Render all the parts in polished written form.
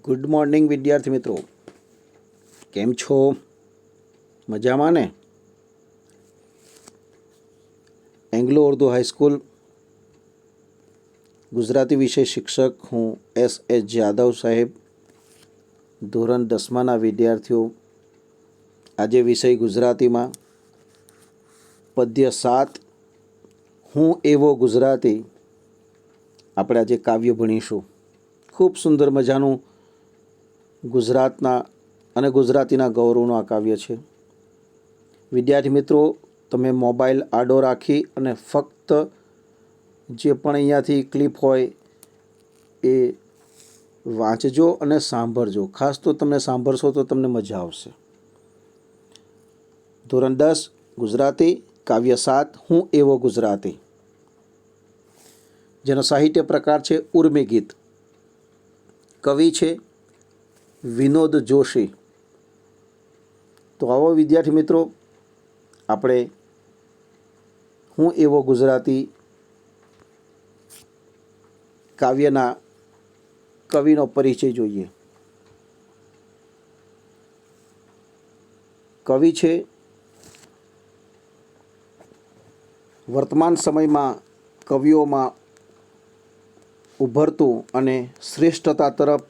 Good morning વિદ્યાર્થી મિત્રો, કેમ છો? મજામાં ને? એંગ્લો ઉર્દુ હાઈસ્કૂલ ગુજરાતી વિષય શિક્ષક હું S. જાદવ સાહેબ, ધોરણ 10માના વિદ્યાર્થીઓ. આજે વિષય ગુજરાતીમાં પદ્ય 7 હું એવો ગુજરાતી આપણે આજે કાવ્ય ભણીશું. ખૂબ સુંદર મજાનું ગુજરાતના અને ગુજરાતીના ગૌરવનું આ કાવ્ય છે. વિદ્યાર્થી મિત્રો, તમે મોબાઈલ આડો રાખી અને ફક્ત જે પણ અહીંયાથી ક્લિપ હોય એ વાંચજો અને સાંભળજો. ખાસ તો તમે સાંભળશો તો તમને મજા આવશે. ધોરણ 10 ગુજરાતી કાવ્ય 7 હું એવો ગુજરાતી, જેનો સાહિત્ય પ્રકાર છે ઉર્મી ગીત. કવિ છે વિનોદ જોશી. તો આવો વિદ્યાર્થી મિત્રો, આપણે હું એવો ગુજરાતી કાવ્યના કવિનો પરિચય જોઈએ. કવિ છે વર્તમાન સમયમાં કવિઓમાં ઉભરતું અને શ્રેષ્ઠતા તરફ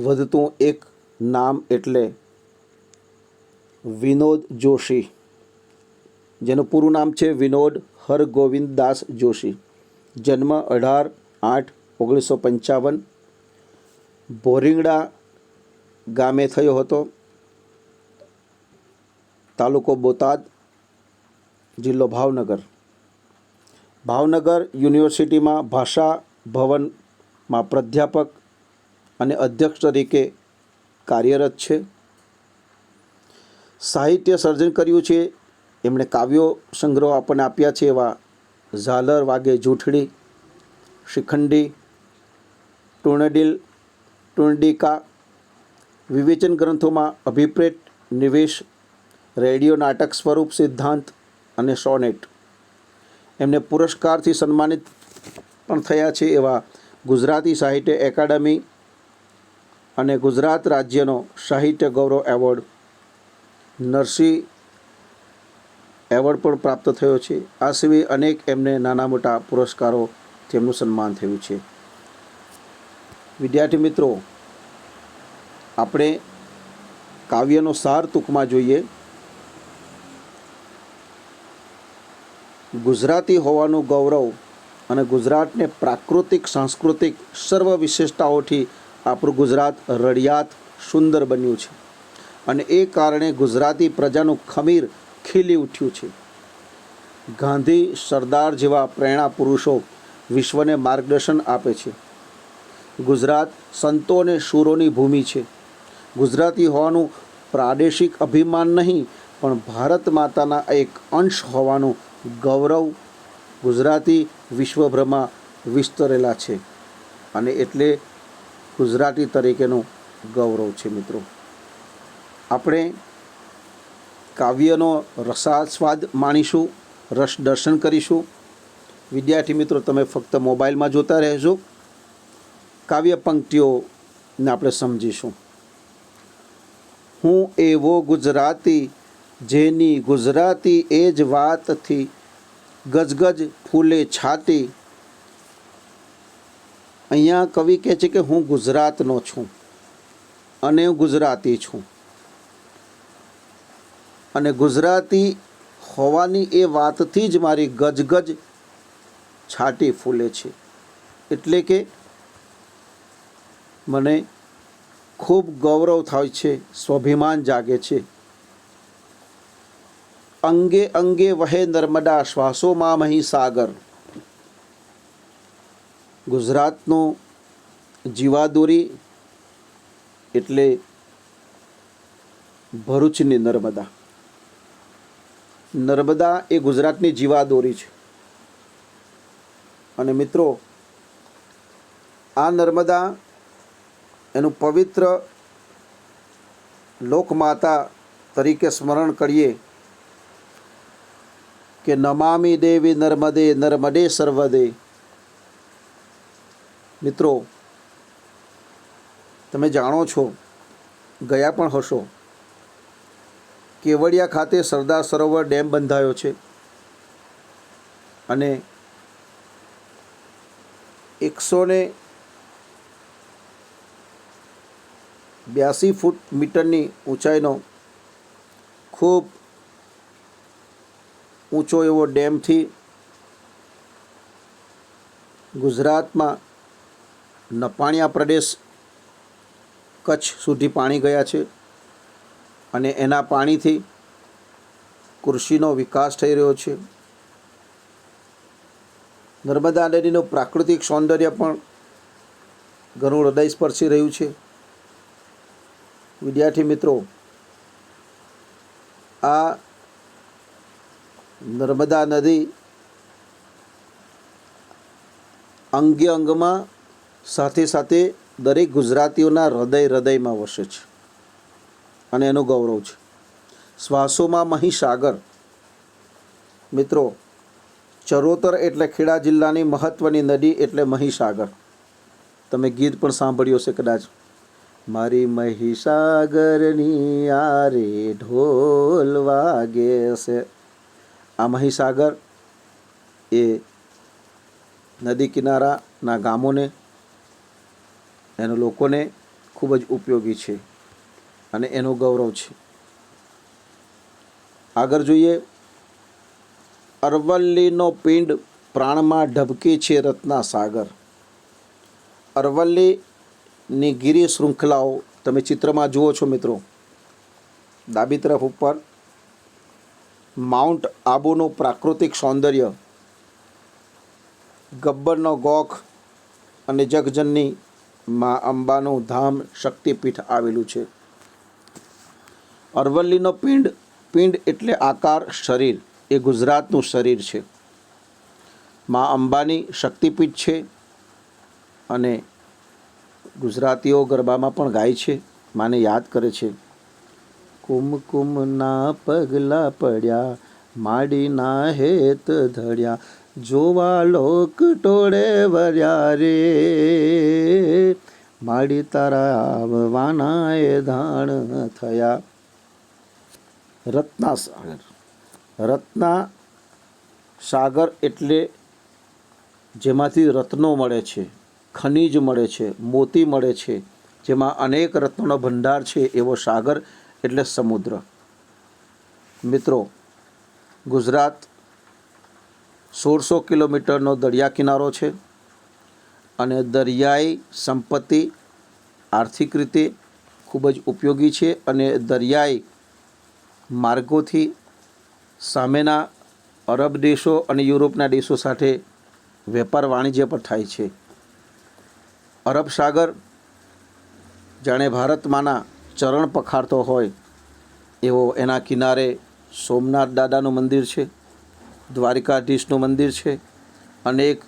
વધતું એક નામ એટલે વિનોદ જોશી, જેનું પૂરું નામ છે વિનોદ હરગોવિંદ દાસ જોશી. જન્મ 18/8/1955 ભોરિંગડા ગામે થયો હતો. તાલુકો બોટાદ, જિલ્લો ભાવનગર. ભાવનગર યુનિવર્સિટીમાં ભાષા ભવનમાં પ્રાધ્યાપક અને અધ્યક્ષ તરીકે કાર્યરત છે. સાહિત્ય સર્જન કર્યું છે. એમણે કાવ્યો સંગ્રહ આપણને આપ્યા છે એવા ઝાલર વાગે જૂઠડી, શિખંડી, ટુંડિકા. વિવેચન ગ્રંથોમાં અભિપ્રેત, નિવેશ, રેડિયો નાટક સ્વરૂપ સિદ્ધાંત અને સોનેટ. એમને પુરસ્કારથી સન્માનિત પણ થયા છે એવા ગુજરાતી સાહિત્ય એકાડમી અને ગુજરાત રાજ્યનો સાહિત્ય ગૌરવ એવોર્ડ, નરસિંહ એવોર્ડ પણ પ્રાપ્ત થયો છે. આ સિવાય અનેક એમને નાના મોટા પુરસ્કારોથી એમનું સન્માન થયું છે. વિદ્યાર્થી મિત્રો, આપણે કાવ્યનો સાર ટૂંકમાં જોઈએ. ગુજરાતી હોવાનું ગૌરવ અને ગુજરાતને પ્રાકૃતિક, સાંસ્કૃતિક સર્વ વિશેષતાઓથી આપણું ગુજરાત રળિયાત સુંદર બન્યું છે અને એ કારણે ગુજરાતી પ્રજાનું ખમીર ખીલી ઉઠ્યું છે. ગાંધી, સરદાર જેવા પ્રેરણા પુરુષો વિશ્વને માર્ગદર્શન આપે છે. ગુજરાત સંતો અને શૂરોની ભૂમિ છે. ગુજરાતી હોવાનું પ્રાદેશિક અભિમાન નહીં, પણ ભારત માતાના એક અંશ હોવાનું ગૌરવ ગુજરાતી વિશ્વભરમાં વિસ્તરેલા છે અને એટલે ગુજરાતી તરીકેનું ગૌરવ છે. મિત્રો, આપણે કાવ્યનો રસાસ્વાદ માણીશું, રસ દર્શન કરીશું. વિદ્યાર્થી મિત્રો, તમે ફક્ત મોબાઈલમાં જોતા રહેજો. કાવ્ય પંક્તિઓને આપણે સમજીશું. હું એવો ગુજરાતી જેની ગુજરાતી એ જ વાતથી ગજગજ ફૂલે છાતી. અહીંયા કવિ કહે છે કે હું ગુજરાતનો છું અને હું ગુજરાતી છું, અને ગુજરાતી હોવાની એ વાતથી જ મારી ગજગજ છાતી ફૂલે છે. એટલે કે મને ખૂબ ગૌરવ થાય છે, સ્વાભિમાન જાગે છે. અંગે અંગે વહે નર્મદા, શ્વાસોમાં મહી સાગર. ગુજરાતનું જીવાદોરી એટલે ભરૂચની નર્મદા. નર્મદા એ ગુજરાતની જીવાદોરી છે. અને મિત્રો, આ નર્મદા એનું પવિત્ર લોકમાતા તરીકે સ્મરણ કરીએ કે નમામિ દેવી નર્મદે નર્મદે સર્વદે. મિત્રો, તમે જાણો છો, ગયા પણ હશો, કેવડિયા ખાતે સરદાર સરોવર ડેમ બંધાયો છે અને 182 ફૂટ મીટરની ઊંચાઈનો ખૂબ ઊંચો એવો ડેમથી ગુજરાતમાં નપાણિયા પ્રદેશ કચ્છ સુધી પાણી ગયા છે અને એના પાણીથી કૃષિનો વિકાસ થઈ રહ્યો છે. નર્મદા નદીનું પ્રાકૃતિક સૌંદર્ય પણ ઘણું હૃદયસ્પર્શી રહ્યું છે. વિદ્યાર્થી મિત્રો, આ નર્મદા નદી અંગે અંગમાં સાથે સાથે દરેક ગુજરાતીઓના હૃદયમાં વસે છે અને એનું ગૌરવ છે. શ્વાસોમાં મહીસાગર. મિત્રો, ચરોતર એટલે ખેડા જિલ્લાની મહત્ત્વની નદી એટલે મહીસાગર. તમે ગીત પણ સાંભળ્યું હશે કદાચ, મારી મહીસાગરની આરે ઢોલ વાગે છે. આ મહીસાગર એ નદી કિનારાના ગામોને, એના લોકોને ખૂબ જ ઉપયોગી છે અને એનું ગૌરવ છે. આગળ જોઈએ, અરવલ્લીનો પિંડ પ્રાણમાં ઢબકે છે રત્ના સાગર. અરવલ્લીની ગિરી શૃંખલાઓ તમે ચિત્રમાં જુઓ છો મિત્રો. ડાબી તરફ ઉપર માઉન્ટ આબુનું પ્રાકૃતિક સૌંદર્ય, ગબ્બરનો ગોખ અને જગજનની મા અંબાનું ધામ શક્તિપીઠ આવેલું છે. અરવલ્લીનો પિંડ એટલે આકાર, શરીર. એ ગુજરાતનું શરીર છે. મા અંબાની શક્તિપીઠ છે અને ગુજરાતીઓ ગરબામાં પણ ગાય છે, માને યાદ કરે છે. કુમકુમના પગલા પડ્યા, માડીના હેત ધડ્યા, જોવા લોક ટોળે વર્યા રે, માડી તારા આવવાના એ ધાણ થયા. રત્ના સાગર. રત્ના સાગર એટલે જેમાંથી રત્નો મળે છે, ખનિજ મળે છે, મોતી મળે છે, જેમાં અનેક રત્નોનો ભંડાર છે, એવો સાગર એટલે સમુદ્ર. મિત્રો, ગુજરાત 1600 કિલોમીટરનો દરિયા કિનારો છે અને દરિયાઈ સંપત્તિ આર્થિક રીતે ખૂબ જ ઉપયોગી છે અને દરિયાઈ માર્ગોથી સામેના અરબ દેશો અને યુરોપના દેશો સાથે વેપાર વાણિજ્ય પણ થાય છે. અરબ સાગર જાણે ભારતમાંના ચરણ પખારતો હોય એવો એના કિનારે સોમનાથ દાદાનું મંદિર છે, દ્વારિકાધીશનું મંદિર છે, અનેક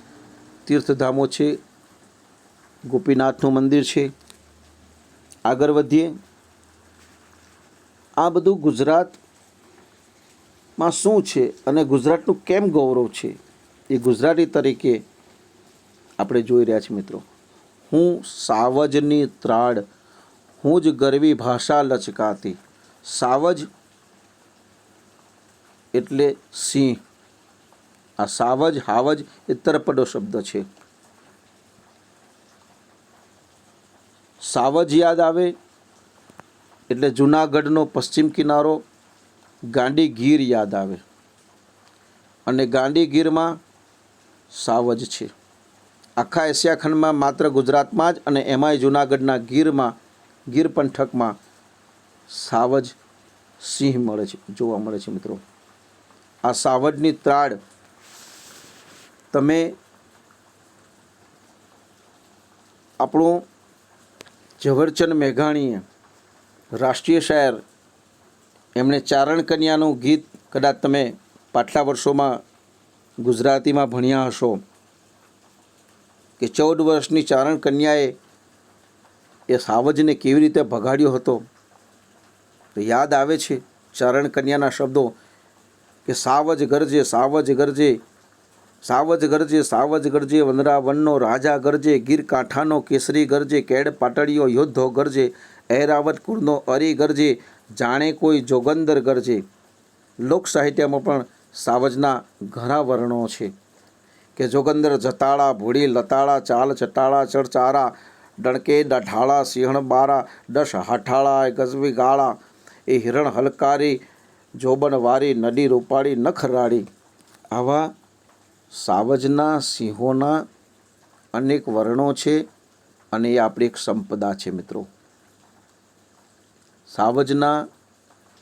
તીર્થધામો છે, ગોપીનાથનું મંદિર છે. આગળ વધીએ. આ બધું ગુજરાતમાં શું છે અને ગુજરાતનું કેમ ગૌરવ છે એ ગુજરાતી તરીકે આપણે જોઈ રહ્યા છીએ મિત્રો. હું સાવજની ત્રાડ, હું જ ગરવી ભાષા લચકાતી. સાવજ એટલે સિંહ. આ સાવજ હાવજ એ તરપડો શબ્દ છે. સાવજ યાદ આવે એટલે જૂનાગઢનો પશ્ચિમ કિનારો ગાંડી ગીર યાદ આવે અને ગાંડી ગીરમાં સાવજ છે. આખા એશિયા ખંડમાં માત્ર ગુજરાતમાં જ અને એમાંય જૂનાગઢના ગીર પંથકમાં સાવજ સિંહ મળે છે, જોવા મળે છે મિત્રો. આ સાવજની ત્રાડ તમે આપણું ઝવેરચંદ મેઘાણીએ રાષ્ટ્રીય શાયર, એમણે ચારણ કન્યાનું ગીત કદાચ તમે પાછલા વર્ષોમાં ગુજરાતીમાં ભણ્યા હશો કે 14 વર્ષની ચારણ કન્યાએ એ સાવજને કેવી રીતે ભગાડ્યો હતો. તો યાદ આવે છે ચારણ કન્યાના શબ્દો કે સાવજ ગરજે, સાવજ ગરજે, સાવજ ગરજે વનરા વનનો રાજા ગરજે, ગીર કાંઠાનો કેસરી ગરજે, કેડ પાટડીયો યોદ્ધો ગરજે, ઐરાવત કુળનો અરી ગરજે, જાણે કોઈ જોગંદર ગરજે. લોક સાહિત્યમાં પણ સાવજના ઘણા વર્ણો છે કે જોગંદર જતાળા, ભૂડી લતાળા, ચાલ ચટાળા, ચડચારા, ડણકે ડઠાળા, સિંહણ બારા, દસ હાઠાળા, ગજવી ગાળા, એ હિરણ હલકારી, જોબન વારી, નડી રૂપાળી, નખરાળી. આવા સાવજના સિંહોના અનેક વર્ણો છે અને એ આપણી એક સંપદા છે મિત્રો. સાવજના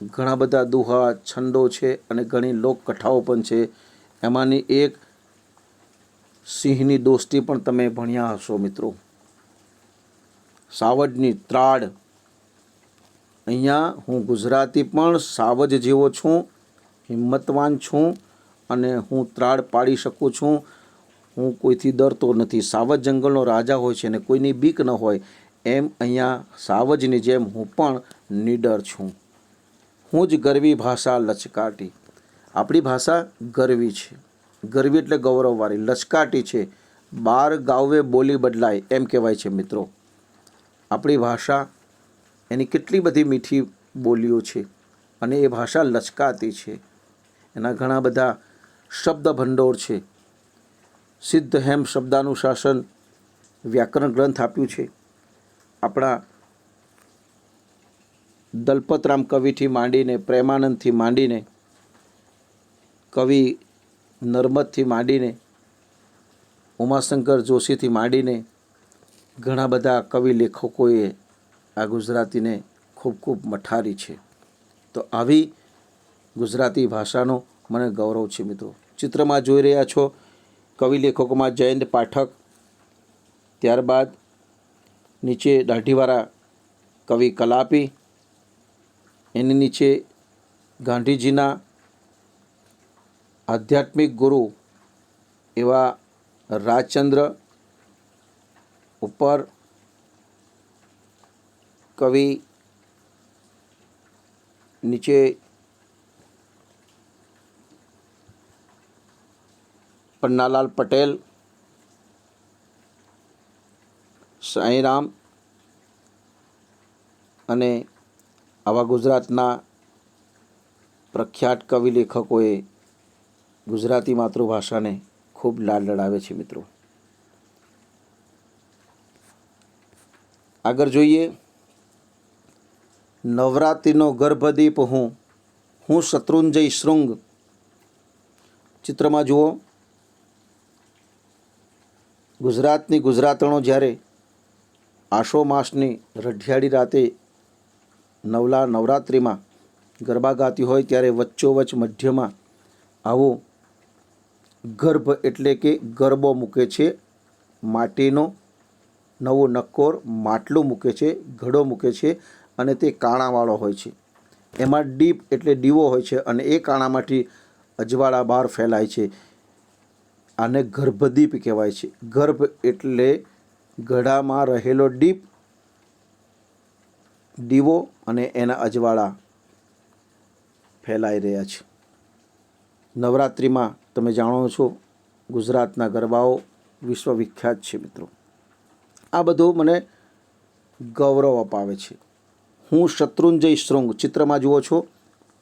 ઘણા બધા દુહા છંદો છે અને ઘણી લોકકથાઓ પણ છે. એમાંની એક સિંહની દોસ્તી પણ તમે ભણ્યા હશો મિત્રો. સાવજની ત્રાડ. અહીંયા હું ગુજરાતી પણ સાવજ જેવો છું, હિંમતવાન છું અને હું ત્રાડ પાડી શકું છું. હું કોઈથી ડરતો નથી. સાવજ જંગલનો રાજા હોય છે અને કોઈની બીક ન હોય, એમ અહીંયા સાવજની જેમ હું પણ નીડર છું. હું જ ગરવી ભાષા લચકાટી. આપણી ભાષા ગરવી છે. ગરવી એટલે ગૌરવવાળી. લચકાટી છે. 12 ગાવે બોલી બદલાય એમ કહેવાય છે મિત્રો. આપણી ભાષા એની કેટલી બધી મીઠી બોલીઓ છે અને એ ભાષા લચકાતી છે. એના ઘણા બધા શબ્દ ભંડોળ છે. સિદ્ધ હેમ શબ્દાનુશાસન વ્યાકરણ ગ્રંથ આપ્યું છે. આપણા દલપતરામ કવિથી માંડીને, પ્રેમાનંદથી માંડીને, કવિ નર્મદથી માંડીને, ઉમાશંકર જોશીથી માંડીને ઘણા બધા કવિ લેખકોએ આ ગુજરાતીને ખૂબ ખૂબ મઠારી છે. તો આવી ગુજરાતી ભાષાનો મને ગૌરવ છે મિત્રો. ચિત્રમાં જોઈ રહ્યા છો કવિ લેખકોમાં જયંત પાઠક, ત્યારબાદ નીચે દાઢીવાળા કવિ કલાપી, એની નીચે ગાંધીજીના આધ્યાત્મિક ગુરુ એવા રાજચંદ્ર, ઉપર કવિ, નીચે પન્નાલાલ પટેલ, સાંઈરામ અને આવા ગુજરાતના પ્રખ્યાત કવિ લેખકોએ ગુજરાતી માતૃભાષાને ખૂબ લાડ લડાવે છે મિત્રો. આગળ જોઈએ. નવરાત્રિનો ગર્ભદીપ હું શત્રુંજય શૃંગ. ચિત્રમાં જુઓ. ગુજરાતની ગુજરાતણો જ્યારે આસો માસની રઢિયાળી રાતે નવરાત્રિમાં ગરબા ગાતી હોય ત્યારે વચ્ચોવચ્ચ મધ્યમાં આવો ગર્ભ એટલે કે ગરબો મૂકે છે. માટીનો નવો નક્કોર માટલું મૂકે છે, ઘડો મૂકે છે અને તે કાણાવાળો હોય છે. એમાં દીપ એટલે દીવો હોય છે અને એ કાણામાંથી અજવાળા બહાર ફેલાય છે. આને ગર્ભદીપ કહેવાય છે. ગર્ભ એટલે ઘડામાં રહેલો દીવો અને એના અજવાળા ફેલાઈ રહ્યા છે. નવરાત્રિમાં તમે જાણો છો ગુજરાતના ગરબાઓ વિશ્વવિખ્યાત છે મિત્રો. આ બધું મને ગૌરવ અપાવે છે. હું શત્રુંજય શૃંગ. ચિત્રમાં જુઓ છો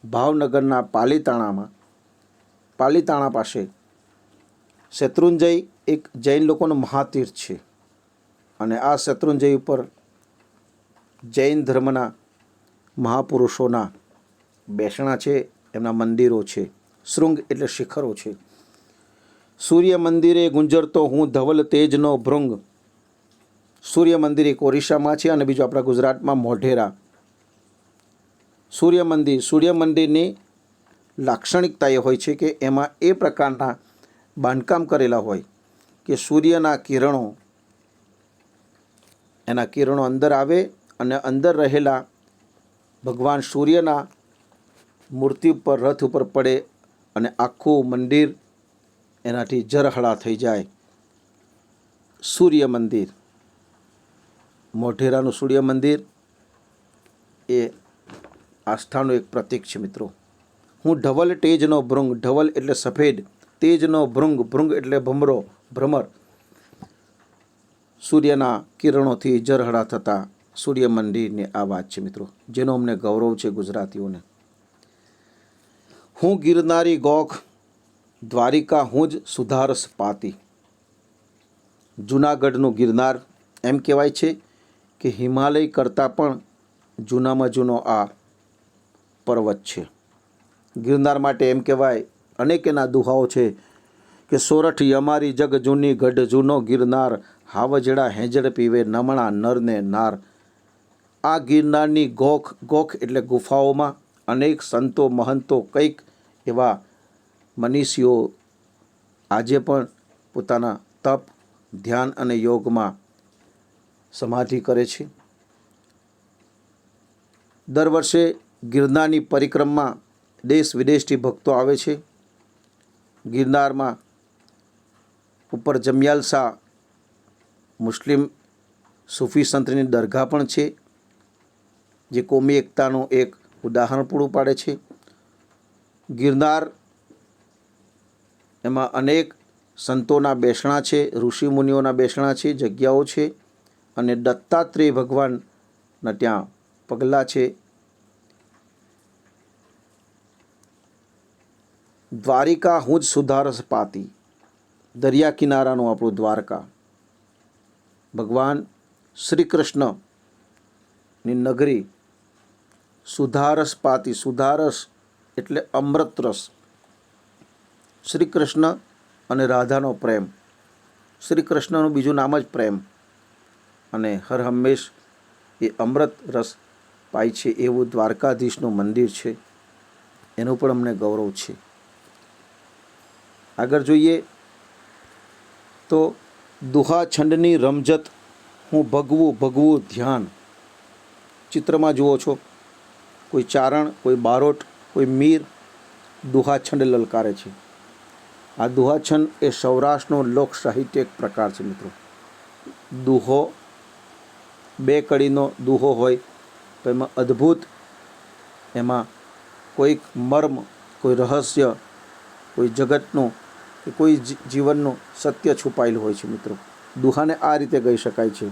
ભાવનગરના પાલીતાણા પાસે શત્રુંજય એક જૈન લોકોનો મહાતીર્થ છે અને આ શત્રુંજય ઉપર જૈન ધર્મના મહાપુરુષોના બેસણા છે, એમના મંદિરો છે. શૃંગ એટલે શિખરો છે. સૂર્ય મંદિરે ગુંજરતો હું ધવલ તેજનો ભૃંગ. સૂર્ય મંદિર એક ઓરિસ્સામાં છે અને બીજું આપણા ગુજરાતમાં મોઢેરા. સૂર્ય મંદિરની લાક્ષણિકતા એ હોય છે કે એમાં એ પ્રકારના બાંધકામ કરેલા હોય કે સૂર્યના કિરણો અંદર આવે અને અંદર રહેલા ભગવાન સૂર્યના મૂર્તિ ઉપર, રથ ઉપર પડે અને આખું મંદિર એનાથી ઝળહળા થઈ જાય. સૂર્ય મંદિર, મોઢેરાનું સૂર્ય મંદિર એ આસ્થાનું એક પ્રતીક છે મિત્રો. હું ધવલ તેજનો ભૃંગ. ધવલ એટલે સફેદ તેજનો ભૃંગ, ભૃંગ એટલે ભમરો, ભ્રમર, સૂર્યના કિરણોથી ઝરહળા થતા સૂર્ય મંદિરની આ વાત છે મિત્રો, જેનો અમને ગૌરવ છે ગુજરાતીઓને. હું ગિરનારી ગોખ, દ્વારિકા હું જ સુધારસ પાતી. જૂનાગઢનું ગિરનાર એમ કહેવાય છે કે હિમાલય કરતાં પણ જૂનામાં જૂનો આ પર્વત છે. ગિરનાર માટે એમ કહેવાય, અનેક એના દુહાઓ છે કે સોરઠ અમારી જગ જૂની ગઢ જૂનો ગિરનાર, હાવજડા હેંજડ પીવે નમણા નરને નાર. આ ગિરનારની ગોખ, ગોખ એટલે ગુફાઓમાં અનેક સંતો મહંતો, કંઈક એવા મનીષીઓ આજે પણ પોતાના તપ, ધ્યાન અને યોગમાં સમાધિ કરે છે. દર વર્ષે ગિરનારની પરિક્રમા દેશ વિદેશથી ભક્તો આવે છે. ગિરનારમાં ઉપર જમિયાલ શાહ મુસ્લિમ સૂફી સંતની દરગાહ પણ છે, જે કોમી એકતાનું એક ઉદાહરણ પૂરું પાડે છે. ગિરનાર એમાં અનેક સંતોના બેસણા છે, ઋષિમુનિઓના બેસણા છે, જગ્યાઓ છે, અને દત્તાત્રેય ભગવાનના ત્યાં પગલાં છે. દ્વારિકા હું જ સુધારસ પાતી, દરિયા કિનારાનું આપણું દ્વારકા, ભગવાન શ્રી કૃષ્ણની નગરી. સુધારસ પાતી, સુધારસ એટલે અમૃત રસ. શ્રી કૃષ્ણ અને રાધાનો પ્રેમ, શ્રી કૃષ્ણનું બીજું નામ જ પ્રેમ, અને હર હંમેશ એ અમૃત રસ પાય છે એવું દ્વારકાધીશનું મંદિર છે. એનું પણ અમને ગૌરવ છે. આગળ જોઈએ તો દુહા છંદની રમઝટ, હું ભગવું ભગવું ધ્યાન. ચિત્રમાં જુઓ છો, કોઈ ચારણ, કોઈ બારોટ, કોઈ મીર દુહાછંદ લલકારે છે. આ દુહાછંદ એ સૌરાષ્ટ્રનો લોક સાહિત્ય એક પ્રકાર છે મિત્રો. દુહો, બે કડીનો દુહો હોય તો એમાં અદ્ભુત, એમાં કોઈક મર્મ, કોઈ રહસ્ય, કોઈ જગતનું કે કોઈ જીવનનું સત્ય છુપાયેલું હોય છે મિત્રો. દુહાને આ રીતે કહી શકાય છે.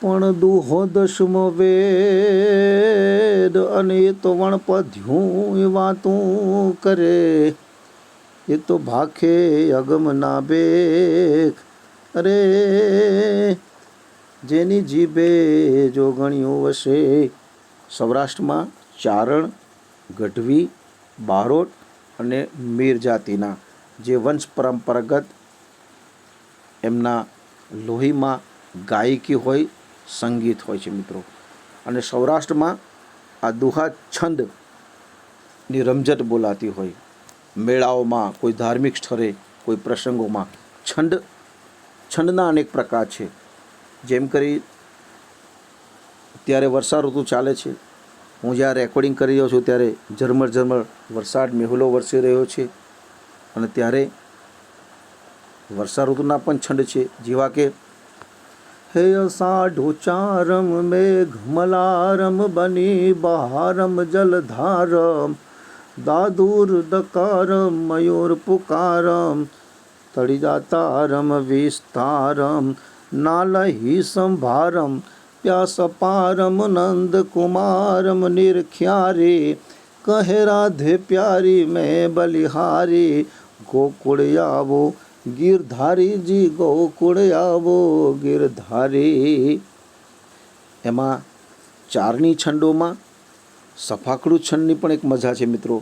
પણ દુહો દશમો વેદ, અને એ તો વણપધ્યું વાતું કરે, એ તો ભાખે અગમ ના બેખ. અરે જેની જીભે જો ગણ્યું વશે. સૌરાષ્ટ્રમાં ચારણ, ગઢવી, બારોટ અને મીર જાતિના જે વંશ પરંપરાગત એમના લોહીમાં ગાયકી હોય, સંગીત હોય છે મિત્રો. અને સૌરાષ્ટ્રમાં આ દુહા છંદની રમઝટ બોલાતી હોય. મેળાઓમાં, કોઈ ધાર્મિક સ્થળે, કોઈ પ્રસંગોમાં છંદના અનેક પ્રકાર છે. જેમ કરી અત્યારે વર્ષા ઋતુ ચાલે છે. હું જ્યાં રેકોર્ડિંગ કરી રહ્યો છું ત્યારે ઝરમર ઝરમર વરસાદ મેહુલો વરસી રહ્યો છે. અને ત્યારે વર્ષા ઋતુના પણ છંદ છે, જેવા કે હે અષાઢો ચારમ મેઘ મલારમ બની બહારમ જલધારમ, દાદુર દકારમ મયુર પુકારમ, તળિજાતારમ વિસ્તારમ, નાલહી સંભારમ, પ્યાસપારમ નંદ કુમારમ નિરખ્યારે, કહે રાધે પ્યારી મેં બલિહારી, ગોકુળ આવો ગિરધારીજી, ગોકુળ આવો ગિરધારી. એમાં ચારની છંદોમાં સફાકડું છંદની પણ એક મજા છે મિત્રો.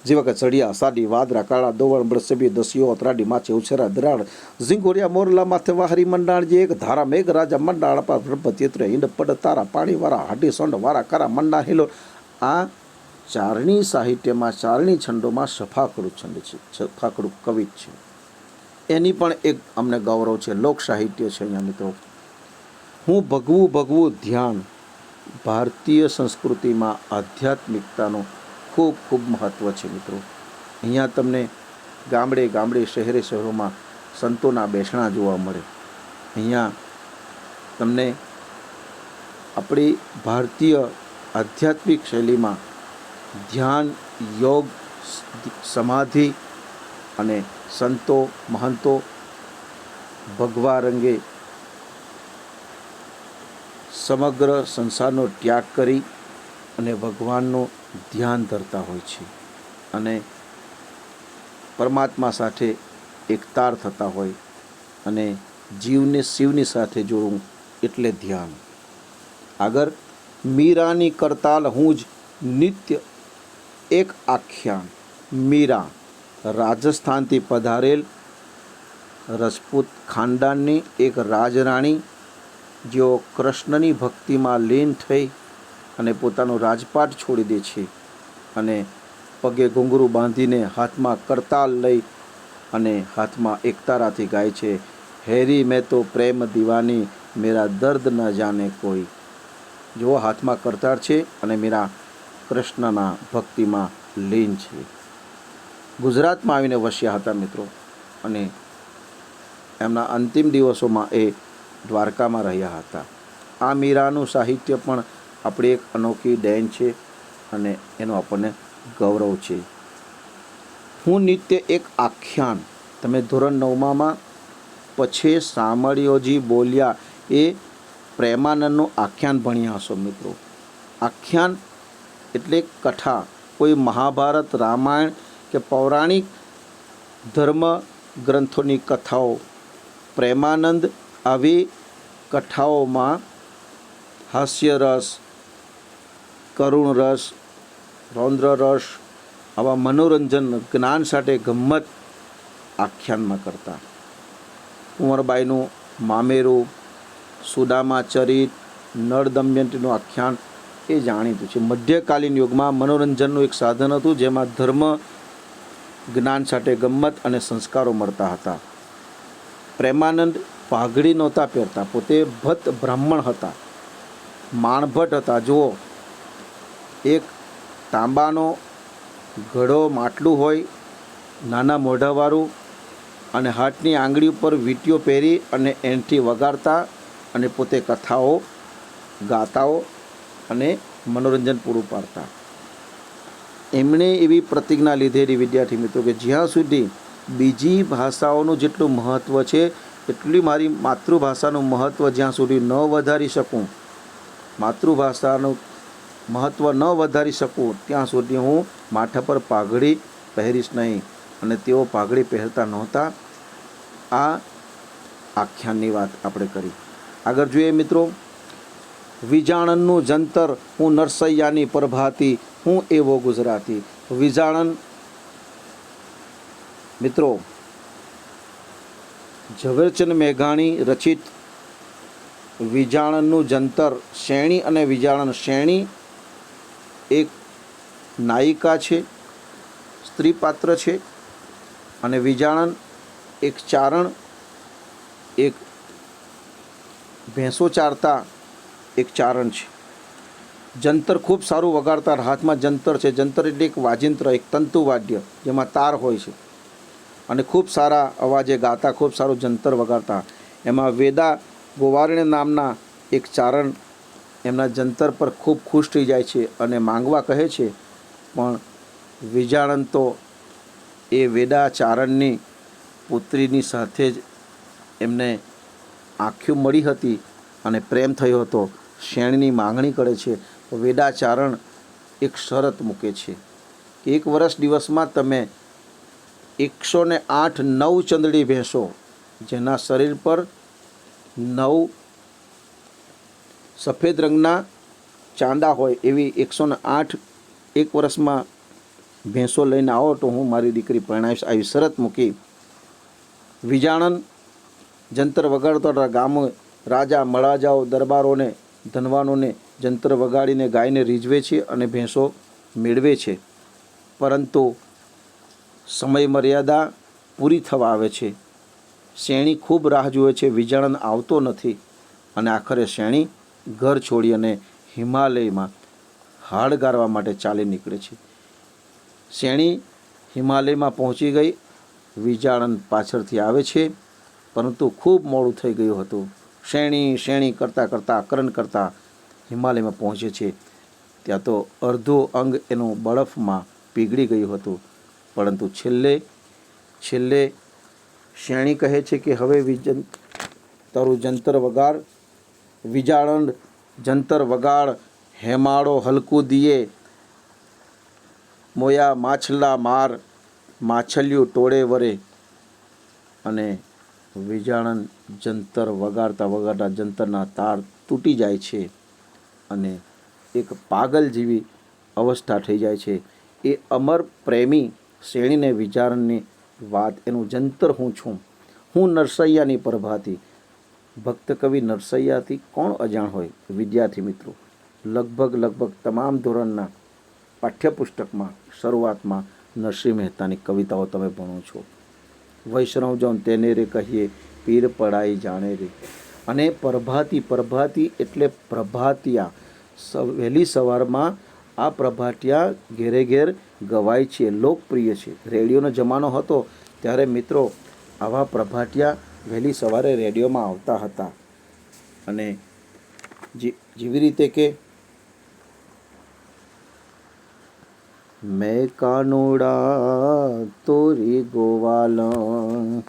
જેવા કે ચડિયા, સાડી, વાદરા, કાળા, દોવળ, બળસબી, દસિયો, અતરાડી, માછે, ઉછેરા, દરાડ, ઝીંગોરિયા, મોરલા, માથે વાહરી મંડાણ, જે એક ધારા, મેઘ રાજા મંડાણ, પર ચિત્ર, હિંડ, પડ, તારા, પાણીવાળા, હાડી, સોંડ, વારા, કરા, મંડા, હિલો. આ ચારણી સાહિત્યમાં, ચારણી છંદોમાં સફાકડું છંદ છે, સફાકડું કવિ છે. એની પણ એક અમને ગૌરવ છે, લોક સાહિત્ય છે અહીંયા મિત્રો. હું ભગવું ભગવું ધ્યાન. ભારતીય સંસ્કૃતિમાં આધ્યાત્મિકતાનું ખૂબ ખૂબ મહત્ત્વ છે મિત્રો. અહીંયા તમને ગામડે ગામડે, શહેરે શહેરોમાં સંતોના બેસણા જોવા મળે. અહીંયા તમને આપણી ભારતીય આધ્યાત્મિક શૈલીમાં ધ્યાન, યોગ, સમાધિ અને સંતો મહંતો ભગવા રંગે સમગ્ર સંસારનો ત્યાગ કરી અને ભગવાનનું ધ્યાન ધરતા હોય છે અને પરમાત્મા સાથે એકતાર થતા હોય અને જીવને શિવની સાથે જોડવું એટલે ધ્યાન. આગળ મીરાની કરતાલ હું જ નિત્ય એક આખ્યાન. મીરા રાજસ્થાનથી પધારેલ રજપૂત ખાનદાનની એક રાજરાણી, જેઓ કૃષ્ણની ભક્તિમાં લીન થઈ અને પોતાનો રાજપાટ છોડી દે છે અને પગે ઘૂંઘરું બાંધીને હાથમાં કરતાલ લઈ અને હાથમાં એકતારાથી ગાય છે, હેરી મેં તો પ્રેમ દીવાની, મેરા દર્દ ન જાને કોઈ. જેઓ હાથમાં કરતાળ છે અને મેરા કૃષ્ણના ભક્તિમાં લીન છે. ગુજરાતમાં આવીને વસ્યા હતા મિત્રો અને એમના અંતિમ દિવસોમાં એ દ્વારકામાં રહ્યા હતા. આ મીરાનું સાહિત્ય પણ આપણી એક અનોખી દેન છે અને એનું આપણને ગૌરવ છે. હું નિત્ય એક આખ્યાન. તમે ધોરણ 9માં પછી સામળિયોજી બોલ્યા એ પ્રેમાનંદનું આખ્યાન ભણ્યા હશો મિત્રો. આખ્યાન એટલે કથા, કોઈ મહાભારત, રામાયણ કે પૌરાણિક ધર્મ ગ્રંથોની કથાઓ. પ્રેમાનંદ આવી કથાઓમાં હાસ્યરસ, કરુણ રસ, રૌદ્ર રસ, આવા મનોરંજન, જ્ઞાન સાથે ગમ્મત આખ્યાનમાં કરતા. કુંવરબાઈનું મામેરું, સુદામા ચરિત, નળ દમયંતીનું આખ્યાન એ જાણીતું છે. મધ્યકાલીન યુગમાં મનોરંજનનું એક સાધન હતું, જેમાં ધર્મ, જ્ઞાન સાથે ગમ્મત અને સંસ્કારો મળતા હતા. પ્રેમાનંદ પાઘડી નહોતા પહેરતા, પોતે ભટ્ટ બ્રાહ્મણ હતા, માણભટ્ટ હતા. જુઓ, એક તાંબાનો ઘડો માટલું હોય, નાના મોઢાવાળું, અને હાથની આંગળી ઉપર વીંટીઓ પહેરી અને એનથી વગાડતા અને પોતે કથાઓ ગાતાઓ અને મનોરંજન પૂરું પાડતા. એમણે એવી પ્રતિજ્ઞા લીધેલી વિદ્યાર્થી મિત્રો કે જ્યાં સુધી બીજી ભાષાઓનું જેટલું મહત્ત્વ છે એટલી મારી માતૃભાષાનું મહત્ત્વ જ્યાં સુધી ન વધારી શકું, માતૃભાષાનું મહત્ત્વ ન વધારી શકું ત્યાં સુધી હું માથા પર પાઘડી પહેરીશ નહીં. અને તેઓ પાઘડી પહેરતા નહોતા. આ આખ્યાનની વાત આપણે કરી. આગળ જોઈએ મિત્રો. વિજાણનનું જંતર, હું નરસૈયાની પ્રભાતી, હું એવો ગુજરાતી. વિજાણન મિત્રો ઝવેરચંદ મેઘાણી રચિત વિજાણનનું જંતર. શેણી અને વિજાણન. શેણી એક નાયિકા છે, સ્ત્રી પાત્ર છે, અને વિજાણન એક ચારણ, એક ભેંસો ચારતા એક ચારણ છે. જંતર ખૂબ સારું વગાડતા, હાથમાં જંતર છે. જંતર એટલે એક વાજિંત્ર, એક તંતુ વાદ્ય જેમાં તાર હોય છે, અને ખૂબ સારા અવાજે ગાતા, ખૂબ સારું જંતર વગાડતા. એમાં વેદા ગોવારણે નામના એક ચારણ એમના જંતર પર ખૂબ ખુશ થઈ જાય છે અને માંગવા કહે છે, પણ વિજાણન તો એ વેદા ચારણની પુત્રીની સાથે જ એમને આંખ્યું મળી હતી અને પ્રેમ થયો હતો. શેણની માંગણી કરે છે. વેદાચારણ એક શરત મૂકે છે કે 1 વર્ષ દિવસમાં તમે 108 નવચંદડી ભેંસો, જેના શરીર પર 9 સફેદ રંગના ચાંદા હોય, એવી 108 1 વર્ષમાં ભેંસો લઈને આવો તો હું મારી દીકરી પરણાવીશ. આવી શરત મૂકી. વિજાણન જંતર વગાડતા ગામો રાજા, મહારાજાઓ, દરબારોને, ધનવાનોને જંતર વગાડીને ગાયને રીઝવે છે અને ભેંસો મેળવે છે. પરંતુ સમય મર્યાદા પૂરી થવા આવે છે. શેણી ખૂબ રાહ જુએ છે, વિજાણન આવતો નથી, અને આખરે શેણી ઘર છોડી અને હિમાલયમાં હાડ ગારવા માટે ચાલી નીકળે છે. શેણી હિમાલયમાં પહોંચી ગઈ. વિજાણન પાછળથી આવે છે, પરંતુ ખૂબ મોડું થઈ ગયું હતું. શેણી શેણી કરતાં કરતાં, આકરણ કરતાં હિમાલયમાં પહોંચે છે. ત્યાં તો અડધું અંગ એનું બરફમાં પીગળી ગયું હતું. પરંતુ છેલ્લે શ્રેણી કહે છે કે હવે તારું જંતર વગાડ, વિજાણંદ જંતર વગાડ, હેમાળો હલકું દિયે, મોયા માછલા માર, માછલિયું ટોળે વરે. અને વિજાણંદ જંતર વગાડતા વગાડતા જંતરના તાર તૂટી જાય છે અને એક પાગલ જેવી અવસ્થા થઈ જાય છે. એ અમર પ્રેમી શ્રેણીને વિચારણની વાત, એનું જંતર હું છું, હું નરસૈયાની પ્રભાતી. ભક્ત કવિ નરસૈયાથી કોણ અજાણ હોય? વિદ્યાર્થી મિત્રો, લગભગ તમામ ધોરણના પાઠ્યપુસ્તકમાં શરૂઆતમાં નરસિંહ મહેતાની કવિતાઓ તમે ભણો છો. વૈષ્ણવજન તેને રે કહીએ, પીર પડાઈ જાણે રે. અને પ્રભાતી એટલે પ્રભાતિયા. વહેલી સવારમાં આ પ્રભાતિયા ઘેરે ઘેર ગવાય છે, લોકપ્રિય છે. રેડિયોનો જમાનો હતો ત્યારે મિત્રો આવા પ્રભાતિયા વહેલી સવારે રેડિયોમાં આવતા હતા. અને જેવી રીતે કે મેં કાનુડા તોરી ગોવાલણ,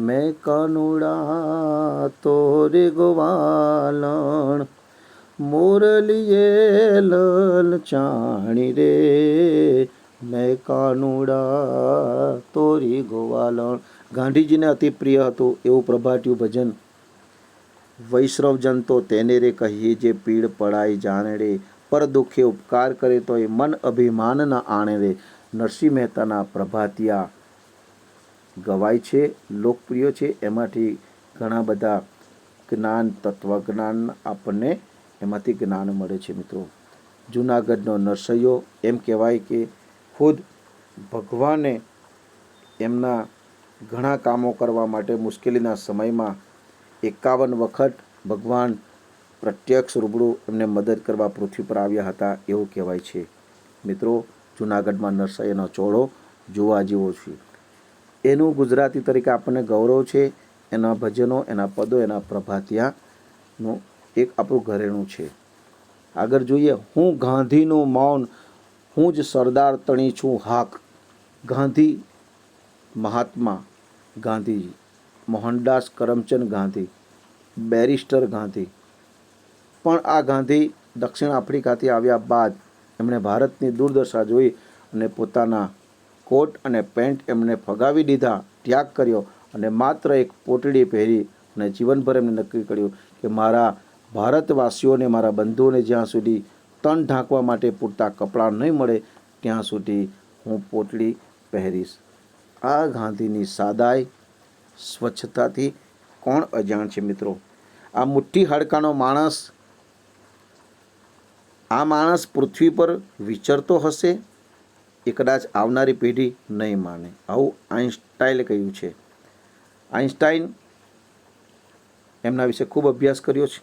મેં કાનુડા તોરી ગોવાલણ, મોરલીએ લલચાણી રે, મેં કાનુડા તોરી ગોવાલણ. ગાંધીજીને અતિ પ્રિય હતું એવું પ્રભાતિયું ભજન. વૈષ્ણવજન તો તેને રે કહીએ, જે પીડ પડાય જાણે રે, પર દુઃખે ઉપકાર કરે તો એ મન અભિમાન ન આણે રે. નરસિંહ મહેતાના પ્રભાતિયા ગવાય છે, લોકપ્રિય છે. એમાંથી ઘણા બધા જ્ઞાન, તત્વજ્ઞાન આપણને એમાંથી જ્ઞાન મળે છે. મિત્રો, જૂનાગઢનો નરસૈયો એમ કહેવાય કે ખુદ ભગવાને એમના ઘણા કામો કરવા માટે મુશ્કેલીના સમયમાં 51 વખત ભગવાન પ્રત્યક્ષ રૂબરૂ એમને મદદ કરવા પૃથ્વી પર આવ્યા હતા એવું કહેવાય છે. મિત્રો, જૂનાગઢમાં નરસૈયાનો ચોળો જોવા જેવો છે. એનું ગુજરાતી તરીકે આપણને ગૌરવ છે. એના ભજનો, એના પદો, એના પ્રભાતિયાનું એક આપણું ઘરેણું છે. આગળ જોઈએ. હું ગાંધીનું મૌન, હું જ સરદાર તણી છું હાક. ગાંધી, મહાત્મા ગાંધીજી, મોહનદાસ કરમચંદ ગાંધી, બેરિસ્ટર ગાંધી. પણ આ ગાંધી દક્ષિણ આફ્રિકાથી આવ્યા બાદ એમણે ભારતની દુર્દશા જોઈ અને પોતાના કોટ અને પેન્ટ એમણે ફગાવી દીધા, ત્યાગ કર્યો અને માત્ર એક પોટડી પહેરી અને જીવનભર એમણે નક્કી કર્યું કે મારા ભારતવાસીઓને, મારા બંધુઓને જ્યાં સુધી તન ઢાંકવા માટે પૂરતા કપડાં નહીં મળે ત્યાં સુધી હું પોટલી પહેરીશ. આ ગાંધીની સાદાઈ, સ્વચ્છતાથી કોણ અજાણ છે? મિત્રો, આ મુઠ્ઠી હાડકાનો માણસ, આ માણસ પૃથ્વી પર વિચરતો હશે એ કદાચ આવનારી પેઢી નહીં માને. આવું આઇન્સ્ટાઈને કહ્યું છે. આઇન્સ્ટાઈન એમના વિશે ખૂબ અભ્યાસ કર્યો છે.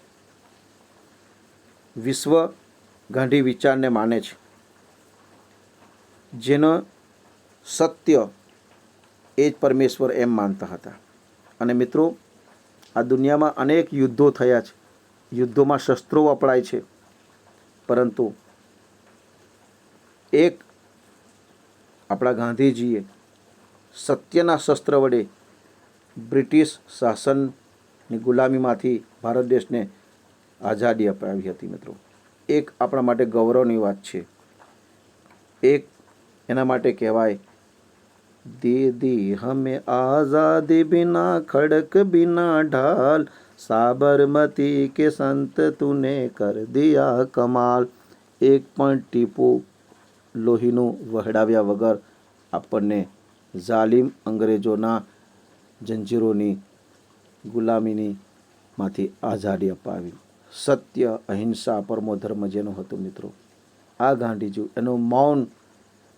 વિશ્વ ગાંધી વિચારને માને છે, જેનો સત્ય એ જ પરમેશ્વર એમ માનતા હતા. અને મિત્રો, આ દુનિયામાં અનેક યુદ્ધો થયા છે, યુદ્ધોમાં શસ્ત્રો વપરાય છે, પરંતુ એક આપણા ગાંધીજીએ સત્યના શસ્ત્ર વડે બ્રિટિશ શાસનની ગુલામીમાંથી ભારત દેશને આઝાદી અપાવી હતી. મિત્રો, એક આપણા માટે ગૌરવની વાત છે. એક એના માટે કહેવાય, દે દી હમે આઝાદી બિના ખડક બિના ઢાલ, સાબરમતી કે સંત તુને કર દિયા કમાલ. એક પણ ટીપું લોહીનું વહેડાવ્યા વગર આપણને જાલિમ અંગ્રેજોના જંજીરોની ગુલામીની માંથી આઝાદી અપાવી. સત્ય, અહિંસા, પરમો ધર્મ જેનો હતો. મિત્રો, આ ગાંધીજી, એનું મૌન,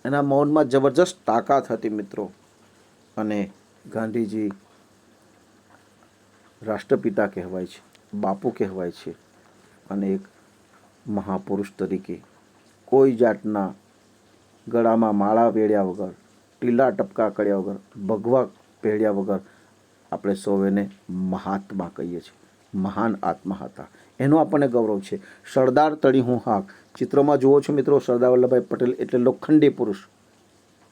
એના મૌનમાં જબરજસ્ત તાકાત હતી. મિત્રો, અને ગાંધીજી રાષ્ટ્રપિતા કહેવાય છે, બાપુ કહેવાય છે. અને એક મહાપુરુષ તરીકે કોઈ જાતના ગળામાં માળા પહેર્યા વગર, ટીલા ટપકા કર્યા વગર, ભગવા પહેર્યા વગર આપણે સૌ એને મહાત્મા કહીએ છીએ. મહાન આત્મા હતા, એનો આપણને ગૌરવ છે. સરદાર તળી હું હાક. ચિત્રોમાં જુઓ છો મિત્રો, સરદાર વલ્લભભાઈ પટેલ એટલે લોખંડી પુરુષ.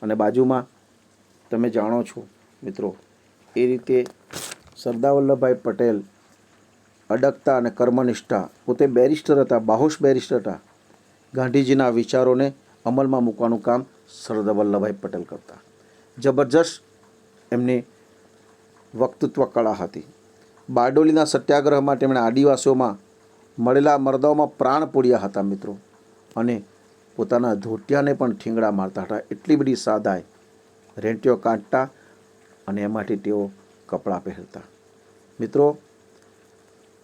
અને બાજુમાં તમે જાણો છો મિત્રો, એ રીતે સરદાર વલ્લભભાઈ પટેલ અડગતા અને કર્મનિષ્ઠા, પોતે બેરિસ્ટર હતા, બાહોશ બેરિસ્ટર હતા. ગાંધીજીના વિચારોને અમલમાં મૂકવાનું કામ સરદાર વલ્લભભાઈ પટેલ કરતા. જબરજસ્ત એમની વક્તૃત્વ કળા હતી. બારડોલીના સત્યાગ્રહમાં તેમણે આદિવાસીઓમાં મળેલા મર્દાઓમાં પ્રાણ પૂર્યા હતા મિત્રો, અને પોતાના ધોતિયાને પણ ઠીંગડા મારતા હતા. એટલી બધી સાદાઈ, રેંટીઓ કાઢતા અને એમાંથી તેઓ કપડાં પહેરતા. મિત્રો,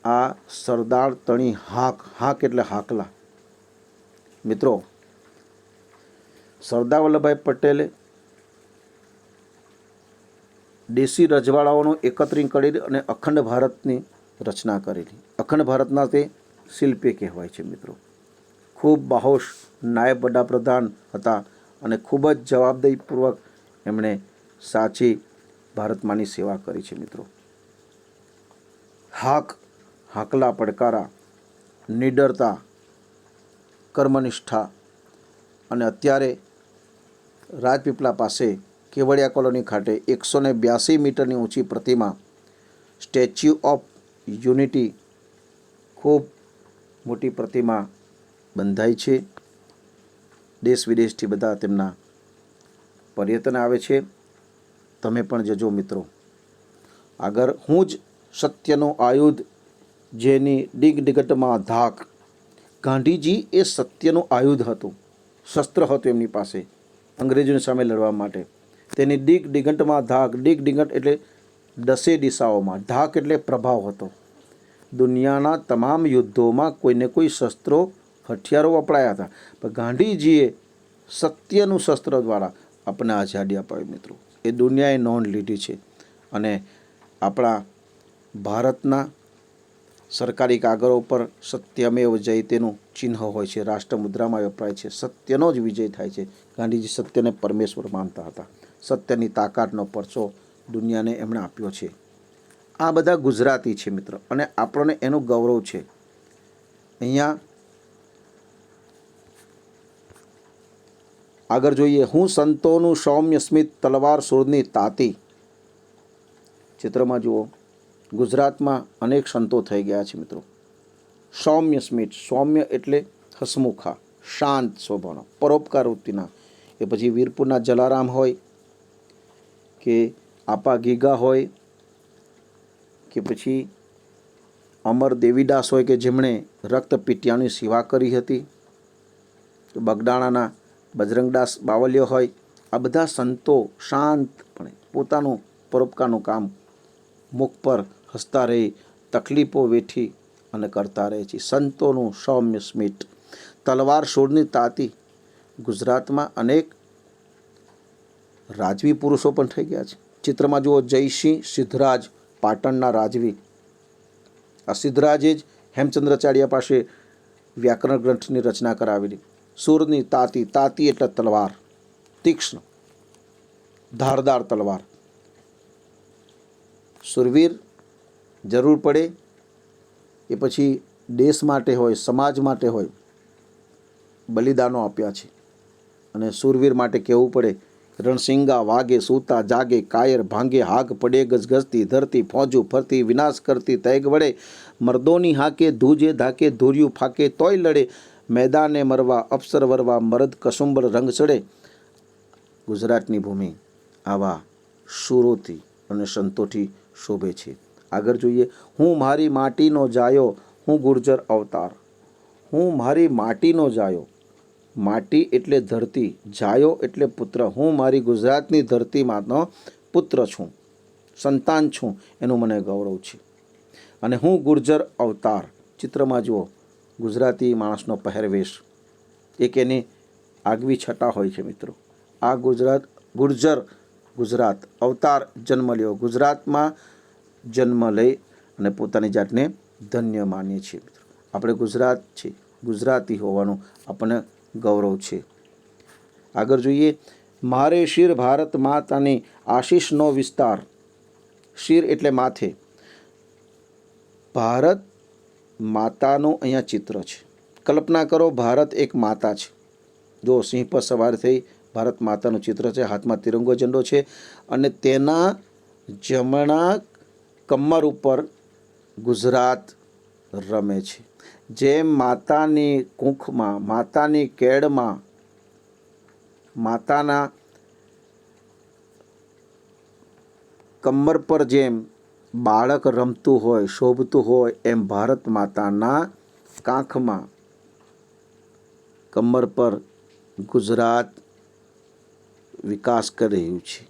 આ સરદાર તણી હાક એટલે હાકલા. મિત્રો, સરદાર વલ્લભભાઈ પટેલે દેશી રજવાડાઓનું એકત્રીકરણ કરી અને અખંડ ભારતની રચના કરેલી. અખંડ ભારતના તે શિલ્પી કહેવાય છે મિત્રો. ખૂબ બાહોશ નાયબ વડાપ્રધાન હતા અને ખૂબ જ જવાબદારીપૂર્વક એમણે સાચી ભારતમાની સેવા કરી છે મિત્રો. હાકલા પડકારા, નિડરતા, કર્મનિષ્ઠા. અને અત્યારે રાજપીપળા પાસે કેવડિયા કોલોની ખાતે 182 મીટરની ઊંચી પ્રતિમા સ્ટેચ્યુ ઓફ યુનિટી, ખૂબ મોટી પ્રતિમા બંધાઈ છે. દેશ વિદેશથી બધા તેમના પર્યટન આવે છે. તમે પણ જજો મિત્રો. આગળ હું જ સત્યનો આયુધ જેની દિગદિગટમાં ધાક. ગાંધીજી એ સત્યનું આયુધ હતું, શસ્ત્ર હતું એમની પાસે અંગ્રેજોની સામે લડવા માટે. તેની દિગંતમાં ધાક, દિગંત એટલે દસે દિશાઓમાં, ધાક એટલે પ્રભાવ હતો. દુનિયાના તમામ યુદ્ધોમાં કોઈને કોઈ શસ્ત્રો, હથિયારો વપરાયા હતા, પણ ગાંધીજીએ સત્યનું શસ્ત્ર દ્વારા આપણને આઝાદી અપાવી મિત્રો. એ દુનિયાએ નોંધ લીધી છે. અને આપણા ભારતના સરકારી કાગળો પર સત્યમેવ જયતેનું ચિહ્ન હોય છે, રાષ્ટ્રમુદ્રામાં વપરાય છે. સત્યનો જ વિજય થાય છે. ગાંધીજી સત્યને પરમેશ્વર માનતા હતા. સત્યની તાકાતનો પરચો દુનિયાને એમણે આપ્યો છે. આ બધા ગુજરાતી છે મિત્ર, અને આપણને એનું ગૌરવ છે. અહીંયા આગળ જોઈએ, હું સંતોનું સૌમ્ય સ્મિત, તલવાર સૂરની તાતી. ચિત્રમાં જુઓ, ગુજરાતમાં અનેક સંતો થઈ ગયા છે મિત્રો. સૌમ્ય સ્મિત, સૌમ્ય એટલે હસમુખા, શાંત સ્વભાવના, પરોપકાર વૃત્તિના. એ પછી વીરપુરના જલારામ હોય કે આપા ગીગા હોય કે પછી અમર દેવીદાસ હોય કે જેમણે રક્તપીટિયાની સેવા કરી હતી, તો બગદાણાના બજરંગદાસ બાવલિયો હોય. આ બધા સંતો શાંતપણે પોતાનું પરોપકારનું કામ મુખ પર હસતા રહી, તકલીફો વેઠી અને કરતા રહે છે. સંતોનું સૌમ્ય સ્મિત, તલવાર સૂરની તાતી. ગુજરાતમાં અનેક રાજવી પુરુષો પણ થઈ ગયા છે. ચિત્રમાં જુઓ, જયસિંહ સિદ્ધરાજ, પાટણના રાજવી. આ સિદ્ધરાજે જ હેમચંદ્રાચાર્ય પાસે વ્યાકરણ ગ્રંથની રચના કરાવેલી. સૂરની તાતી, તાતી એટલે તલવાર, તીક્ષ્ણ ધારદાર તલવાર. સુરવીર જરૂર પડે એ પછી દેશ માટે હોય, સમાજ માટે હોય, બલિદાનો આપ્યા છે. અને સુરવીર માટે કહેવું પડે, રણસિંગા વાગે, સૂતા જાગે, કાયર ભાંગે, હાગ પડે ગજગજતી ધરતી, ફોજું ફરતી વિનાશ કરતી તૈગ વડે, મર્દોની હાકે ધૂજે ધાકે, ધૂર્યું ફાકે તોય લડે, મેદાને મરવા અપ્સર વરવા, મરદ કસુંબર રંગ ચડે. ગુજરાતની ભૂમિ આવા શૂરોથી અને સંતોથી શોભે છે. આગળ જોઈએ, હું મારી માટીનો જાયો, હું ગુર્જર અવતાર. હું મારી માટીનો જાયો, માટી એટલે ધરતી, જાયો એટલે પુત્ર. હું મારી ગુજરાતની ધરતીમાંનો પુત્ર છું, સંતાન છું, એનું મને ગૌરવ છે. અને હું ગુર્જર અવતાર. ચિત્રમાં જુઓ, ગુજરાતી માણસનો પહેરવેશ, એક એની આગવી છટા હોય છે મિત્રો. આ ગુર્જર ગુજરાત, અવતાર જન્મ લ્યો, ગુજરાતમાં જન્મ લઈ અને પોતાની જાતને ધન્ય માનીએ છીએ મિત્રો. આપણે ગુજરાત છે, ગુજરાતી હોવાનું આપણને ગૌરવ છે. આગળ જોઈએ, મારે શિર ભારત માતાની આશીષનો વિસ્તાર. શિર એટલે માથે. ભારત માતાનું અહીંયા ચિત્ર છે. કલ્પના કરો, ભારત એક માતા છે. જો સિંહ પર સવાર થઈ ભારત માતાનું ચિત્ર છે, હાથમાં તિરંગો ઝંડો છે અને તેના જમણા કમર ઉપર ગુજરાત રમે છે. જેમ માતાની કૂંખમાં, માતાની કેળમાં, માતાના કમર પર જેમ બાળક રમતું હોય, શોભતું હોય, એમ ભારત માતાના કાંખમાં, કમર પર ગુજરાત વિકાસ કરી રહ્યું છે.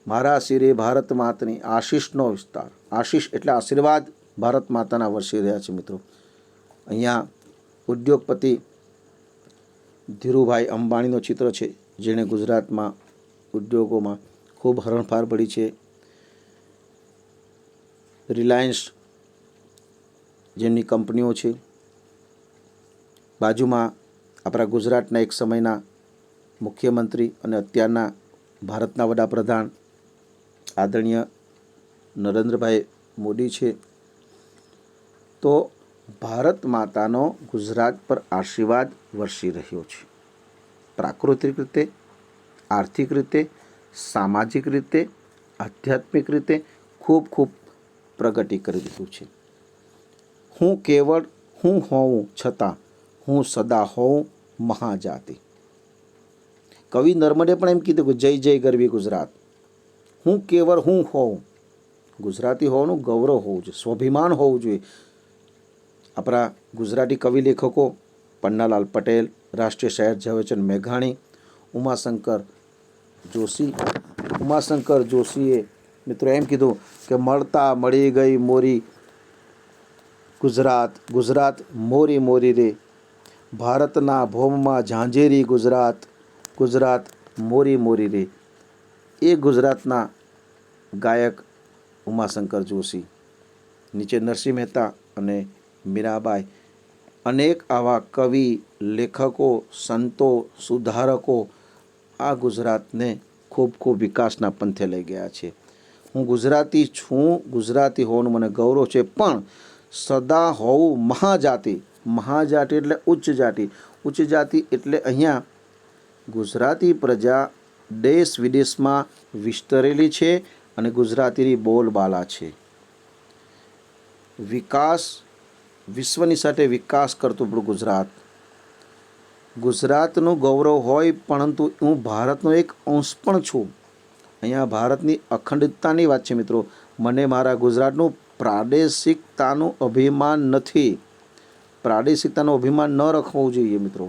મારા શિરે ભારત માતાની આશીષનો વિસ્તાર, આશીષ એટલે આશીર્વાદ ભારત માતાના વરસી રહ્યા છે. મિત્રો, અહીંયા ઉદ્યોગપતિ ધીરુભાઈ અંબાણીનું ચિત્ર છે, જેણે ગુજરાતમાં ઉદ્યોગોમાં ખૂબ હરણફાળ ભરી છે. રિલાયન્સ જેમની કંપનીઓ છે. બાજુમાં આપણા ગુજરાતના એક સમયના મુખ્યમંત્રી અને અત્યારના ભારતના વડાપ્રધાન આદરણીય નરેન્દ્રભાઈ મોદી છે. તો ભારત માતાનો ગુજરાત પર આશીર્વાદ વરસી રહ્યો છે. પ્રાકૃતિક રીતે, આર્થિક રીતે, સામાજિક રીતે, આધ્યાત્મિક રીતે ખૂબ ખૂબ પ્રગતિ કરી રહ્યું છે. હું કેવળ હું હોઉં છતાં હું સદા હોઉં મહાજાતિ. કવિ નર્મદે પણ એમ કીધું કે જય જય ગરવી ગુજરાત. હું કેવળ હું હોઉં, ગુજરાતી હોવાનું ગૌરવ હોવું જોઈએ, સ્વાભિમાન હોવું જોઈએ. આપણા ગુજરાતી કવિ લેખકો પન્નાલાલ પટેલ, રાષ્ટ્રીય શાયર ઝવેરચંદ મેઘાણી, ઉમાશંકર જોશીએ મિત્રો એમ કીધું કે મળતા મળી ગઈ મોરી ગુજરાત, ગુજરાત મોરી મોરી રે, ભારતના ભોમમાં ઝાંઝેરી ગુજરાત, ગુજરાત મોરી મોરી રે. એ ગુજરાતના ગાયક ઉમાશંકર જોશી, નીચે નરસિંહ મહેતા અને મીરાબાઈ, અનેક આવા કવિ, લેખકો, સંતો, સુધારકો આ ગુજરાતને ખૂબ ખૂબ વિકાસના પંથે લઈ ગયા છે. હું ગુજરાતી છું, ગુજરાતી હોવાનું મને ગૌરવ છે, પણ સદા હોવું મહાજાતિ. મહાજાતિ એટલે ઉચ્ચ જાતિ. ઉચ્ચ જાતિ એટલે અહીંયા ગુજરાતી પ્રજા દેશ વિદેશમાં વિસ્તરેલી છે અને ગુજરાતીની બોલબાલા છે. વિકાસ, વિશ્વની સાથે વિકાસ કરતું આપણું ગુજરાત. ગુજરાતનું ગૌરવ હોય, પરંતુ હું ભારતનો એક અંશ પણ છું. અહીંયા ભારતની અખંડિતતાની વાત છે. મિત્રો, મને મારા ગુજરાતનું પ્રાદેશિકતાનું અભિમાન નથી. પ્રાદેશિકતાનું અભિમાન ન રાખવું જોઈએ. મિત્રો,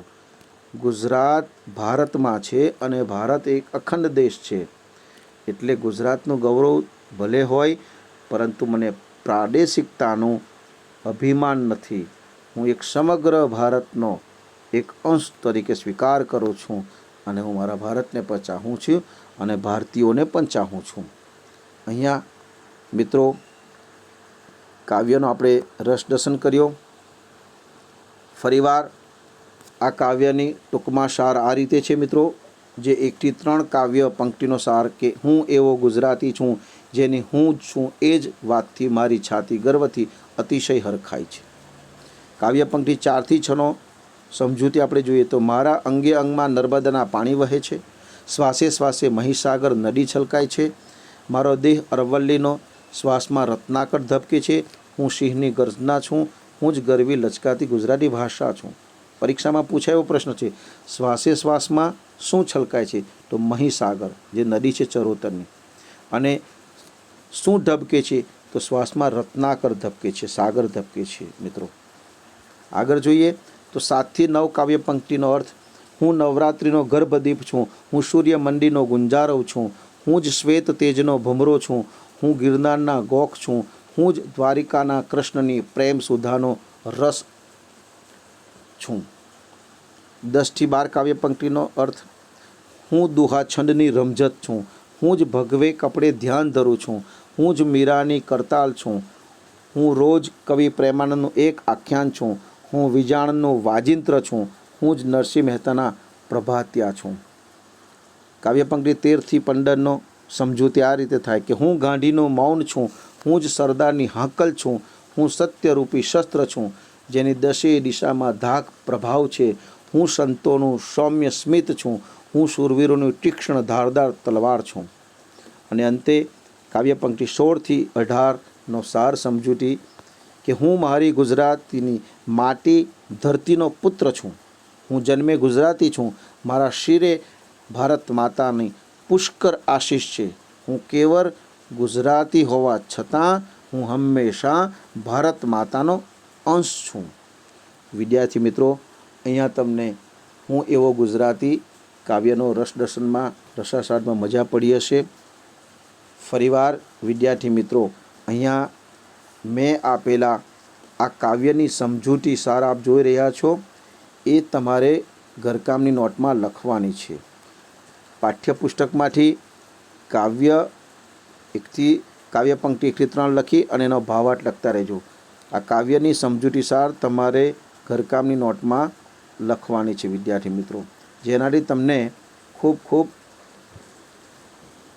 ગુજરાત ભારતમાં છે અને ભારત એક અખંડ દેશ છે. એટલે ગુજરાતનું ગૌરવ ભલે હોય, પરંતુ મને પ્રાદેશિકતાનું અભિમાન નથી. હું એક સમગ્ર ભારતનો એક અંશ તરીકે સ્વીકાર કરું છું અને હું મારા ભારતને પણ ચાહું છું અને ભારતીયોને પણ ચાહું છું. અહીંયા મિત્રો કાવ્યનો આપણે રસદર્શન કર્યો. ફરીવાર આ કાવ્યની ટૂંકમાં સાર આ રીતે છે. મિત્રો, જે 1 થી 3 કાવ્ય પંક્તિનો સાર કે હું એવો ગુજરાતી છું, જેની હું જ છું એ જ વાતથી મારી છાતી ગર્વથી અતિશય હરખાય છે. કાવ્ય પંક્તિ 4 થી 6નો સમજૂતી આપણે જોઈએ તો મારા અંગે અંગમાં નર્મદાના પાણી વહે છે, શ્વાસે શ્વાસે મહીસાગર નદી છલકાય છે, મારો દેહ અરવલ્લીનો શ્વાસમાં રત્નાકર ધબકે છે, હું સિંહની ગર્જના છું, હું જ ગરવી લચકાતી ગુજરાતી ભાષા છું. પરીક્ષામાં પૂછાયેલો પ્રશ્ન છે, શ્વાસે શ્વાસમાં શું છલકાય છે? તો મહીસાગર, જે નદી છે ચરોતરની. અને શું ધબકે છે? તો શ્વાસમાં રત્નાકર ધબકે છે, સાગર ધબકે છે. મિત્રો, આગળ જોઈએ તો 7 થી 9 કાવ્ય પંક્તિનો અર્થ: હું નવરાત્રિનો ગર્ભદીપ છું, હું સૂર્ય મંડીનો ગુંજારવ છું, હું જ શ્વેત તેજનો ભમરો છું, હું ગિરનારના ગોખ છું, હું જ દ્વારિકાના કૃષ્ણની પ્રેમ સુધાનો રસ છું. 10 થી 12 કાવ્ય પંક્તિનો અર્થ: હું દુહા છંદની રમઝટ છું, હું જ ભગવે કપડે ધ્યાન ધરું છું, હું જ મીરાની કરતાલ છું, હું રોજ કવિ પ્રેમાનંદનું એક આખ્યાન છું, હું વિજાણનું વાજિંત્ર છું, હું જ નરસિંહ મહેતાના પ્રભાતિયા છું. કાવ્ય પંક્તિ 13 થી 15નો સમજૂતી આ રીતે થાય કે હું ગાંધીનું મૌન છું, હું જ સરદારની હાકલ છું, હું સત્યરૂપી શસ્ત્ર છું, જેની દશે દિશામાં ધાક પ્રભાવ છે, હું સંતોનું સૌમ્ય સ્મિત છું, હું શૂરવીરોની તીક્ષ્ણ ધારદાર તલવાર છું. અને અંતે કાવ્ય પંક્તિ 16 થી 18નો સાર સમજૂતી કે હું મારી ગુજરાતીની માટી ધરતીનો પુત્ર છું. હું જન્મે ગુજરાતી છું. મારા શિરે ભારત માતાની પુષ્કર આશીષ છે. હું કેવળ ગુજરાતી હોવા છતાં હું હંમેશા ભારત માતાનો અંશ છું. વિદ્યાર્થી મિત્રો, અહીંયા તમને હું એવો ગુજરાતી કાવ્યનો રસાસ્વાદમાં મજા પડી હશે. ફરીવાર વિદ્યાર્થી મિત્રો, અહીંયા મેં આપેલા આ કાવ્યની સમજૂતી સાર આપ જોઈ રહ્યા છો, એ તમારે ઘરકામની નોટમાં લખવાની છે. પાઠ્યપુસ્તકમાંથી કાવ્ય પંક્તિ 1 થી 3 લખી અને એનો ભાવાર્થ લખતા રહેજો. આ કાવ્યની સમજૂતી સાર તમારે ઘરકામની નોટમાં લખવાની છે વિદ્યાર્થી મિત્રો, જેનાથી તમને ખૂબ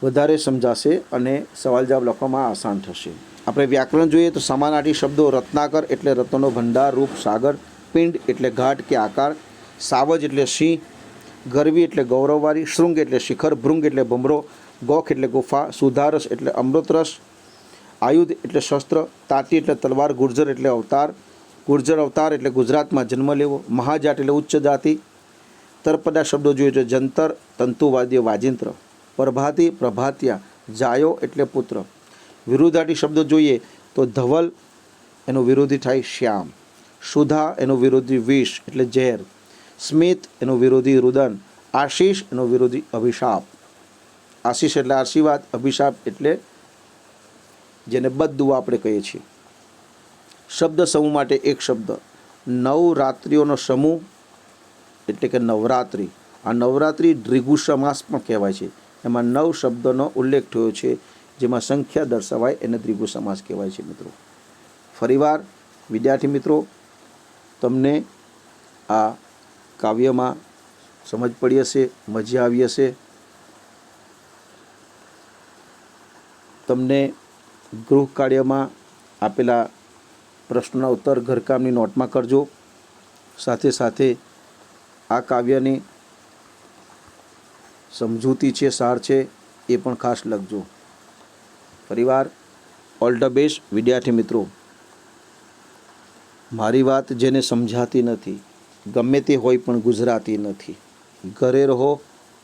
વધારે સમજાશે અને સવાલ જવાબ લખવામાં આસાન થશે. આપણે વ્યાકરણ જોઈએ તો સમાનાર્થી શબ્દો રત્નાકર એટલે રત્નનો ભંડાર, રૂપ સાગર, પિંડ એટલે ઘાટ કે આકાર, સાવજ એટલે સિંહ, ગરવી એટલે ગૌરવવાળી, શૃંગ એટલે શિખર, ભૃંગ એટલે ભમરો, ગોખ એટલે ગુફા, સુધારસ એટલે અમૃતરસ, આયુધ એટલે શસ્ત્ર, તાતી એટલે તલવાર, ગુર્જર એટલે અવતાર, ગુર્જર અવતાર એટલે ગુજરાતમાં જન્મ લેવો, મહાજાત એટલે ઉચ્ચ જાતિ. તરપદા શબ્દો જોઈએ તો જંતર, તંતુવાદ્ય, વાજિંત્ર, પ્રભાતી, પ્રભાત્યા, જાયો એટલે પુત્ર. વિરુદ્ધાર્થી શબ્દો જોઈએ તો ધવલ એનું વિરોધી થાય શ્યામ, સુધા એનું વિરોધી વિષ એટલે ઝેર, સ્મિત એનું વિરોધી રુદન, આશીષ એનો વિરોધી અભિશાપ. આશીષ એટલે આશીર્વાદ, અભિશાપ એટલે જેને બદદુઆ આપણે કહીએ છીએ. શબ્દ સમૂહ માટે એક શબ્દ. નવરાત્રિઓનો સમૂહ એટલે કે નવરાત્રિ. આ નવરાત્રિ દ્વિગુ સમાસ પણ કહેવાય છે. એમાં 9 શબ્દોનો ઉલ્લેખ થયો છે, જેમાં સંખ્યા દર્શાવાય એને દ્વિગુ સમાસ કહેવાય છે મિત્રો. ફરીવાર વિદ્યાર્થી મિત્રો, તમને આ કાવ્યમાં સમજ પડી હશે, મજા આવી હશે. તમને ગૃહ કાર્યમાં આપેલા પ્રશ્નોના ઉત્તર ઘરકામની નોટમાં કરજો. સાથે સાથે આ કાવ્યની સમજૂતી છે, સાર છે, એ પણ ખાસ લખજો. ફરીવાર ઓલ ધ બેસ્ટ વિદ્યાર્થી મિત્રો. મારી વાત જેને સમજાતી નથી, ગમે તે હોય પણ ગુજરાતી નથી. ઘરે રહો,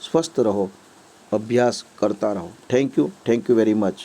સ્વસ્થ રહો, અભ્યાસ કરતા રહો. Thank you very much.